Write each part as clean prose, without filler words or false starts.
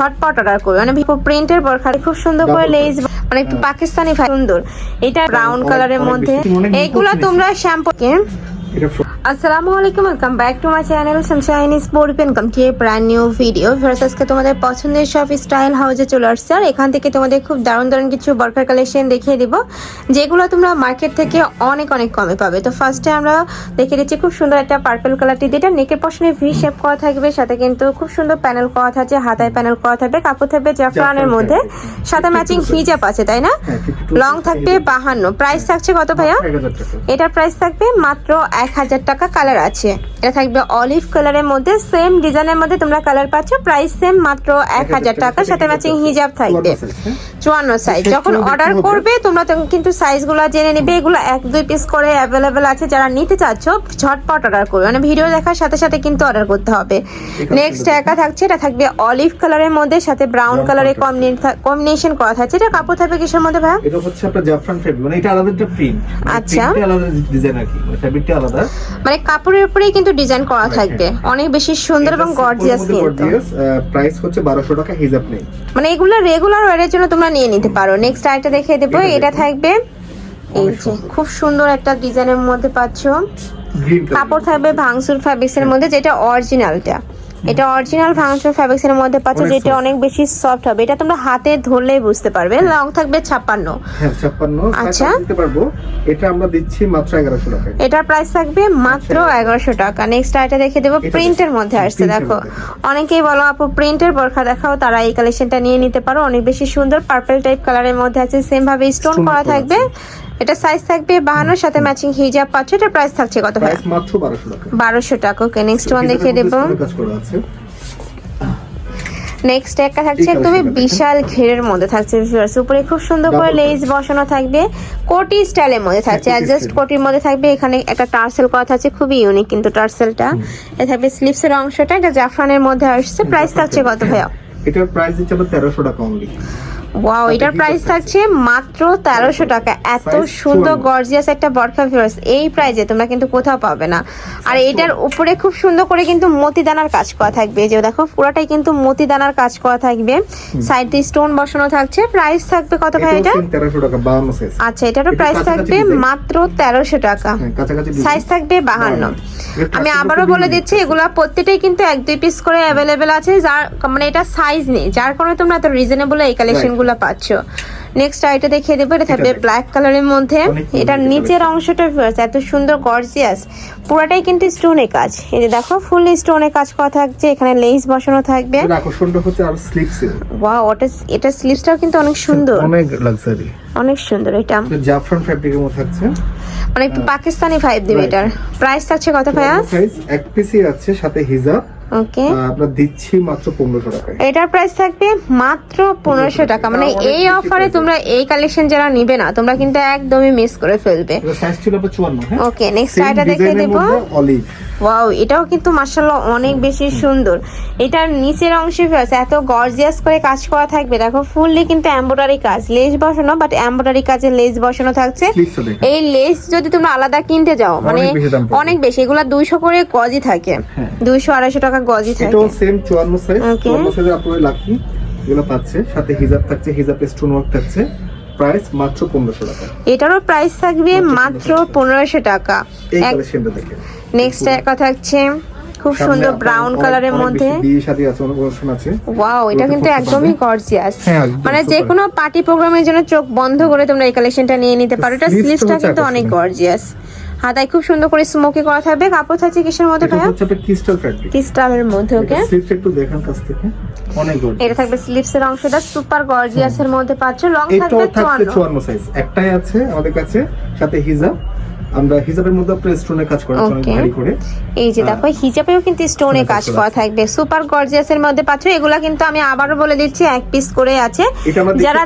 ঝটপট অর্ডার করবে। মানে প্রিন্টের বোরখা খুব সুন্দর করে লেস, মানে একটু পাকিস্তানি সুন্দর। এটা ব্রাউন কালারের মধ্যে, এইগুলা তোমরা শ্যাম্পু আসসালামু আলাইকুম, welcome back to my channel Sunshine sport welcome to A brand new video. First আজকে তোমাদের পছন্দের সব স্টাইল হাউসে চলে আসছে, আর এখান থেকে তোমাদের খুব দারুণ দারুণ কিছু বোরখার কালেকশন দেখিয়ে দিব, যেগুলো তোমরা মার্কেট থেকে অনেক অনেক কমে পাবে। তো ফার্স্টে আমরা দেখে দিচ্ছি খুব সুন্দর একটা পার্পল কালারটি, যেটা নেকের পশনে ভি শেপ করা থাকবে, সাথে কিন্তু খুব সুন্দর প্যানেল করা থাকছে, হাতায় প্যানেল করা থাকবে, কাপড় থাকবে জাফরানের মধ্যে, সাথে ম্যাচিং হিজাব আছে, তাই না? লং থাকবে 52। প্রাইস থাকছে কত ভাইয়া? এটার প্রাইস থাকবে মাত্র 1000 টাকা। কালার আছে, এটা থাকবে অলিভ কালারের মধ্যে, সেম ডিজাইনের মধ্যে তোমরা কালার পাচ্ছ, প্রাইস সেম মাত্র 1000 টাকা, সাথে ম্যাচিং হিজাব থাকবে 54 সাইজ। যখন অর্ডার করবে তোমরা তখন কিন্তু সাইজগুলো জেনে নেবে, এগুলো 1-2 পিস করে অ্যাভেলেবেল আছে। যারা নিতে চাচ্ছ ঝটপট অর্ডার করবে, মানে ভিডিও দেখার সাথে সাথে কিন্তু অর্ডার করতে হবে। নেক্সট একা থাকছে, এটা থাকবে অলিভ কালারের মধ্যে, সাথে ব্রাউন কালারের কম্বিনেশন করা থাকছে। এটা কাপড় থাকবে কিসের মধ্যে ভাই? এটা হচ্ছে আপনার জাফরান ফেব্রিক, মানে এটা আলাদা একটা প্রিন্ট। আচ্ছা, আলাদা ডিজাইন আর কি, ফেব্রিকটা আলাদা, মানে কাপড়ের উপরেই কিন্তু ডিজাইন করা থাকবে, অনেক বেশি সুন্দর এবং গর্জিয়াস। কিন্তু প্রাইস হচ্ছে 1200 টাকা, হিজাব নেই, মানে এগুলো রেগুলার ওয়্যারের জন্য তোমরা নিয়ে নিতে পারো। নেক্সট আইটা দেখিয়ে দেবো, এটা থাকবে এই যে খুব সুন্দর একটা ডিজাইনের মধ্যে পাচ্ছ, কাপড় থাকবে ভাঙচুর ফ্যাব্রিক্স এর মধ্যে, যেটা অরিজিনালটা, এটা অরিজিনাল ভাঙচুর ফ্যাব্রিক্স এর মধ্যে পাচ্ছ, যেটা অনেক বেশি সফট হবে। এটা তোমরা হাতে ধরলেই বুঝতে পারবে। লং থাকবে 56। হ্যাঁ 56। আচ্ছা, দিতে পারবো। এটা আমরা দিচ্ছি মাত্র 1100 টাকা। এটার প্রাইস থাকবে মাত্র 1100 টাকা। নেক্সট আইটা দেখে দেবো, প্রিন্টের মধ্যে আসছে। দেখো অনেকেই বলো আপু প্রিন্টের বোরখা দেখাও, তারা এই কালেকশনটা নিয়ে নিতে পারো, অনেক বেশি সুন্দর পার্পল টাইপ কালারের মধ্যে আছে, সেম ভাবে স্টোন করা থাকবে। এটা সাইজ থাকবে 52, সাথে ম্যাচিং হিজাব পাচ্ছ। এটা প্রাইস থাকছে কত ভাই? প্রাইস মাত্র 1200 টাকা। 1200 টাকা। ওকে, নেক্সট ওয়ান দেখিয়ে দেব। নেক্সট একটা থাকছে একদমই বিশাল ঘেরের মধ্যে থাকছে, উপরে খুব সুন্দর করে লেস বসানো থাকবে, কোটি স্টাইলের মধ্যে থাকছে, অ্যাডজাস্ট কোটির মধ্যে থাকবে। এখানে একটা টার্সেল করা থাকছে, খুবই ইউনিক কিন্তু টার্সেলটা। এটা থাকবে স্লিপসের অংশটা, এটা জাফরানের মধ্যে আসছে। প্রাইস থাকছে কত ভাইয়া? এটার প্রাইস দিচ্ছে 1300 টাকা অনলি। ওয়াও, এটার প্রাইস থাকছে মাত্র 1300 টাকা। এত সুন্দর গর্জিয়াস একটা বোরখা ভিউয়ার্স এই প্রাইসে তোমরা কিন্তু কোথাও পাবে না। আর এটার উপরে খুব সুন্দর করে কিন্তু মতিদানার কাজ করা থাকবে, যে দেখো পুরোটাই কিন্তু মতিদানার কাজ করা থাকবে, সাইড দিয়ে স্টোন বসানো থাকছে। প্রাইস থাকবে কত ভাই এটা? 1300 টাকা 52 সাইজ। আচ্ছা, এটারও প্রাইস থাকবে মাত্র 1300 টাকা, সাইজ থাকবে 52। আমি আবারও বলে দিচ্ছি, এগুলা প্রত্যেকটাই কিন্তু 1-2 পিস করে অ্যাভেলেবেল আছে, যার মানে এটা সাইজ নেই, যার কারণে তোমরা এত রিজনেবল এই কালেকশন গুলো পাচ্ছ। নেক্সট আইটা দেখিয়ে দেবো, এটা থাকবে ব্ল্যাক কালারের মধ্যে, এটার নিচের অংশটা এত সুন্দর গর্জিয়াস, পুরোটাই কিন্তু স্টোনে কাজ। এই যে দেখো ফুল স্টোনে কাজ করা থাকছে, এখানে লেস বসানো থাকবে। আকর্ষণটা হচ্ছে আর স্লিপসে। ওয়াও, এটা স্লিপসটাও কিন্তু অনেক সুন্দর, অনেক লাক্সারি, অনেক সুন্দর। এটা জাফরান ফ্যাব্রিকের মধ্যে থাকছে, মানে একটু পাকিস্তানি ভাইব দিবে। এটার প্রাইস থাকছে কত ভাইয়া? সাইজ এক পিসই আছে, সাথে হিজাব। ওকে, আমরা দিচ্ছি মাত্র 1500 টাকা। এটার প্রাইস থাকবে মাত্র 1500 টাকা। মানে এই অফারে তোমরা এই কালেকশন যারা নিবে না, তোমরা কিন্তু একদমই মিস করে ফেলবে। এটা সাইজ ছিল 54। হ্যাঁ, ওকে, নেক্সট আইটা দেখে দেব। অলিভ, ওয়াও, এটাও কিন্তু মাশাআল্লাহ অনেক বেশি সুন্দর। এটার নিচের অংশে এত গর্জিয়াস করে কাজ করা থাকবে, দেখো ফুললি কিন্তু এমব্রয়ডারি কাজ, লেস বসানো, বাট এমব্রয়ডারি কাজে লেস বসানো থাকছে। এই লেস যদি তোমরা আলাদা কিনতে যাও মানে অনেক বেশি, এগুলা 200 করে গজই থাকে, 200-250 টাকা গজি থাকে। এটাও সেম 54 সাইজ। 54 সাইজে আপনারা লাকি এগুলো পাচ্ছে, সাথে হিজাব থাকছে, হিজাব স্টোন ওয়ার্ক থাকছে। প্রাইস মাত্র 1500 টাকা। এটারও প্রাইস থাকবে মাত্র 1500 টাকা। এই কালেকশনটা দেখেন। নেক্সট একটা থাকছে খুব সুন্দর ব্রাউন কালারের মধ্যে, বিয়ে শাদী আছে, অনেক অনুষ্ঠান আছে। ওয়াও, এটা কিন্তু একদমই গর্জিয়াস, মানে যে কোনো পার্টি প্রোগ্রামের জন্য চোখ বন্ধ করে তোমরা এই কালেকশনটা নিয়ে নিতে পারো। এটা স্লিভসটা কিন্তু অনেক গর্জিয়াস, হাতায় খুব সুন্দর করে স্মোকি করা থাকবে। কাপড় থাকছে কিসের মধ্যে ভাইয়া? এটা হচ্ছে ক্রিস্টাল ফ্যাব্রিক, ক্রিস্টালের মধ্যে। ওকে, স্লিভস একটু দেখেন কাছ থেকে, অনেক গর্জিয়াস। এটা থাকবে স্লিভসের অংশটা সুপার গর্জিয়াস এর মধ্যে পাচ্ছ। লং থাকবে 54 সাইজ, একটাই আছে আমাদের কাছে, সাথে হিজাব। আমরা হিজাবের মধ্যে আপনার স্টোনে কাজ করা অনেক ভারী করে। এই যে দেখো হিজাবেও কিন্তু স্টোনে কাজ করা থাকবে, সুপার গর্জিয়াস এর মধ্যে পাচ্ছ। এগুলা কিন্তু আমি আবারও বলে দিচ্ছি 1 পিস করে আছে, যারা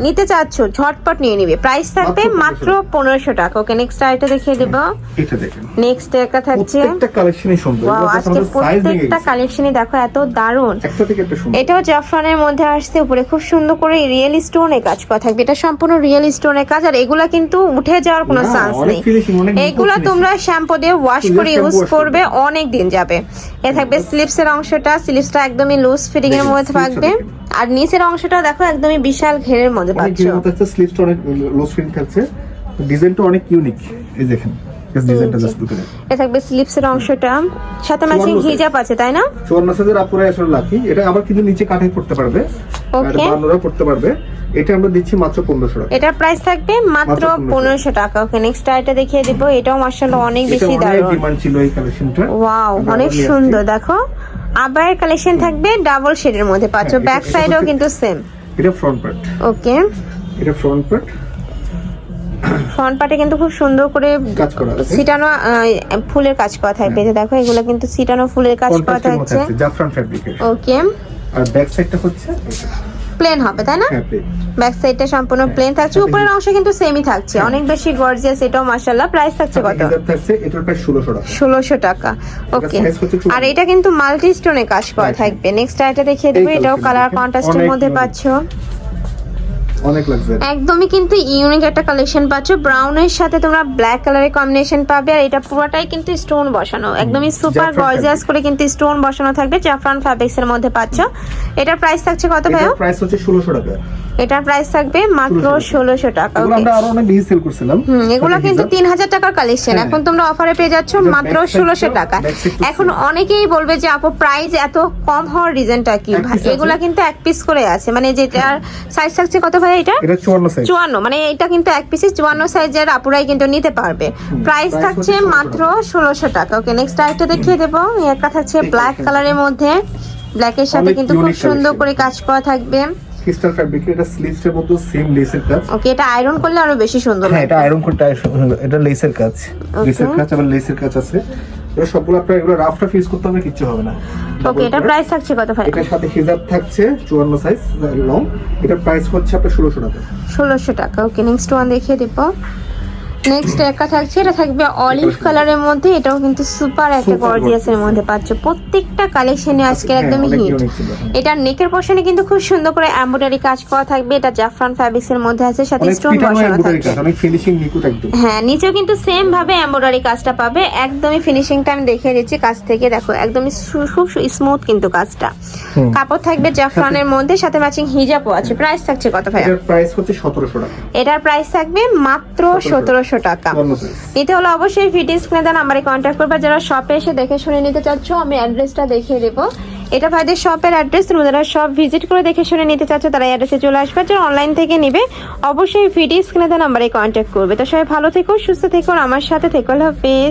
নিতে চাচ্ছ ঝটপট নিয়ে নিবে। প্রাইস থাকবে মাত্র 1500 টাকা। ওকে, নেক্সট আইটা দেখিয়ে দেব। এটা দেখেন, নেক্সট একটা থাকছে, প্রত্যেকটা কালেকশনই সুন্দর। আজকে প্রত্যেকটা কালেকশনই দেখো এত দারুণ, একটা থেকে একটা সুন্দর। এটাও জাফরানের মধ্যে আসছে, উপরে খুব সুন্দর করে রিয়েল স্টোনে কাজ করা থাকবে। এটা সম্পূর্ণ রিয়েল স্টোনে কাজ, আর এগুলা কিন্তু উঠে যাওয়ার কোনো চান্স নেই। ফিনিশিং অনেক এইগুলা তোমরা শ্যাম্পু দিয়ে ওয়াশ করে ইউজ করবে, অনেক দিন যাবে। এ থাকবে স্লিপসের অংশটা, স্লিপসটা একদমই লুজ ফিটিং এর মধ্যে থাকবে। আর নিচের অংশটা দেখো একদমই বিশাল ঘেরের মধ্যে পাচ্ছ। স্লিপসটা অনেক লুজ ফিটিং থাকছে, ডিজাইনটা অনেক ইউনিক। এই দেখেন ডিজাইনটা জাস্ট লুক এট। এটা থাকবে স্লিপসের অংশটা, সাথে ম্যাচিং হিজাব আছে তাই না? 54 সাইজের আপুরা আসলে লাকি। এটা আবার কিন্তু নিচে কাটাই পড়তে পারবে, আর ওকে, বান্নরা পড়তে পারবে। এটা আমরা দিচ্ছি মাত্র 1500 টাকা। এটার প্রাইস থাকবে মাত্র 1500 টাকা। ওকে, নেক্সট আইটা দেখিয়ে দিব। এটাও মাশাআল্লাহ অনেক বেশি দারুণ, ডিমান্ড ছিল এই কালেকশনটা। ওয়াও, অনেক সুন্দর। দেখো আবার কালেকশন থাকবে ডাবল শেডের মধ্যে পাচ্ছ, ব্যাক সাইডেও কিন্তু সেম। এটা ফ্রন্ট পার্ট। ওকে, এটা ফ্রন্ট পার্ট। ফ্রন্ট পার্টে কিন্তু খুব সুন্দর করে কাজ করা আছে, সিটানো ফুলের কাজ করা থাকবে। যে দেখো এগুলো কিন্তু সিটানো ফুলের কাজ করা থাকছে, জাফরান ফ্যাব্রিকের। ওকে, আর ব্যাক সাইডটা হচ্ছে প্লেন হবে তাই না? হ্যাঁ, প্লেন। ব্যাক সাইডটা সম্পূর্ণ প্লেন থাকছে, উপরের অংশ কিন্তু সেমই থাকছে, অনেক বেশি গর্জিয়াস। এটাও মাশাআল্লাহ। প্রাইস থাকছে কত? হিজাব থাকছে, এটার প্রাইস 1600 টাকা। 1600 টাকা। ওকে, size হচ্ছে 54 আর এটা কিন্তু মাল্টি স্টোনে কাজ করা থাকবে। নেক্সট আইটা দেখিয়ে দেবো। এটাও কালার কন্ট্রাস্টের মধ্যে পাচ্ছ, অনেক লাক্সারি। একদমই কিন্তু ইউনিক একটা কালেকশন পাচ্ছ। ব্রাউনের সাথে তোমরা ব্ল্যাক কালারের কম্বিনেশন পাবে, আর এটা পুরোটাই কিন্তু স্টোন বসানো, একদমই সুপার গর্জিয়াস করে কিন্তু স্টোন বসানো থাকবে। জাফরান ফ্যাব্রিক্স এর মধ্যে পাচ্ছ। এটার প্রাইস থাকছে কত ভাই? এটার প্রাইস হচ্ছে 1600 টাকা। এটার প্রাইস থাকবে মাত্র 1600 টাকা। এগুলো ওকে, আমরা আরো অনেক বেশি সেল করছিলাম। এগুলো কিন্তু 3000 টাকার কালেকশন, এখন তোমরা অফারে পেয়ে যাচ্ছ মাত্র 1600 টাকা। এখন অনেকেই বলবে যে আপু প্রাইস এত কম হওয়ার রিজনটা কি? এগুলা কিন্তু এক পিস করে আছে, মানে যেটার সাইজ থাকছে কত ভাই? এটা 54 সাইজ। 54, মানে এটা কিন্তু এক পিসে 54 সাইজের আপুরাই কিন্তু নিতে পারবে। প্রাইস থাকছে মাত্র 1600 টাকা। ওকে, নেক্সট আরেকটা দেখিয়ে দেবো। একটা থাকছে ব্ল্যাক কালারের মধ্যে, ব্ল্যাকের সাথে কিন্তু খুব সুন্দর করে কাজ করা থাকবে। Crystal fabric. এটা স্লিভসের মধ্যে সেম লেসের কাজ। ওকে, এটা আয়রন করলে আরো বেশি সুন্দর হ্যাঁ, লাগবে। এটা আয়রন করতে এটা লেসের কাজ, লেসের কাজ আবার লেসের কাজ আছে। এটা সবগুলো আপনারা এগুলো রাফটা ফিক্স করতে হবে, কিচ্ছু হবে না। ওকে, এটা প্রাইস থাকছে কত ভাই? এটার সাথে হিজাব থাকছে 54 সাইজ লং। এটার প্রাইস হচ্ছে আপনার 1600 টাকা। 1600 টাকা। ওকে, নেক্সট ওয়ান দেখিয়ে দেবো। নেক্সট একটা থাকছে, এটা থাকবে অলিভ কালারের মধ্যে, এটাও কিন্তু সুপার একটা গর্জিয়াসের মধ্যে পাচ্ছ। প্রত্যেকটা কালেকশনে আজকে একদমই হিট। এটা নেকের পোরশনে কিন্তু খুব সুন্দর করে এমব্রয়ডারি কাজ করা থাকবে। এটা জাফরান ফ্যাব্রিক্স এর মধ্যে আছে, সাথে স্টোন বসানো থাকবে। অনেক ফিনিশিং নিখুঁত একদম। হ্যাঁ, নিচেও কিন্তু সেম ভাবে এমব্রয়ডারি কাজটা পাবে, একদমই ফিনিশিংটা আমি দেখিয়ে দিচ্ছি কাছ থেকে। দেখো একদমই খুব স্মুথ কিন্তু কাজটা। কাপড় থাকবে জাফরানের মধ্যে, সাথে ম্যাচিং হিজাবও আছে। প্রাইস থাকছে কত ভাই? এটার প্রাইস হচ্ছে 1700 টাকা। এটার প্রাইস থাকবে মাত্র 1700 টাকা। নিতে হলে অবশ্যই ভিডিও স্ক্রিনে নাম্বারে কন্ট্যাক্ট করবে। যারা শপে এসে দেখে শুনে নিতে চাচ্ছ, আমি অ্যাড্রেসটা দেখিয়ে দেবো। এটা ভাইদের শপের অ্যাড্রেস, যারা শপ ভিজিট করে দেখে শুনে নিতে চাচ্ছ তারা অ্যাড্রেসে চলে আসবে। যারা অনলাইন থেকে নিবে অবশ্যই ভিডিও স্ক্রিনে নাম্বারে কন্ট্যাক্ট করবে। তো সবাই ভালো থেকো, সুস্থ থেকো, আমার সাথে থেকো। আল্লাহ হাফেজ।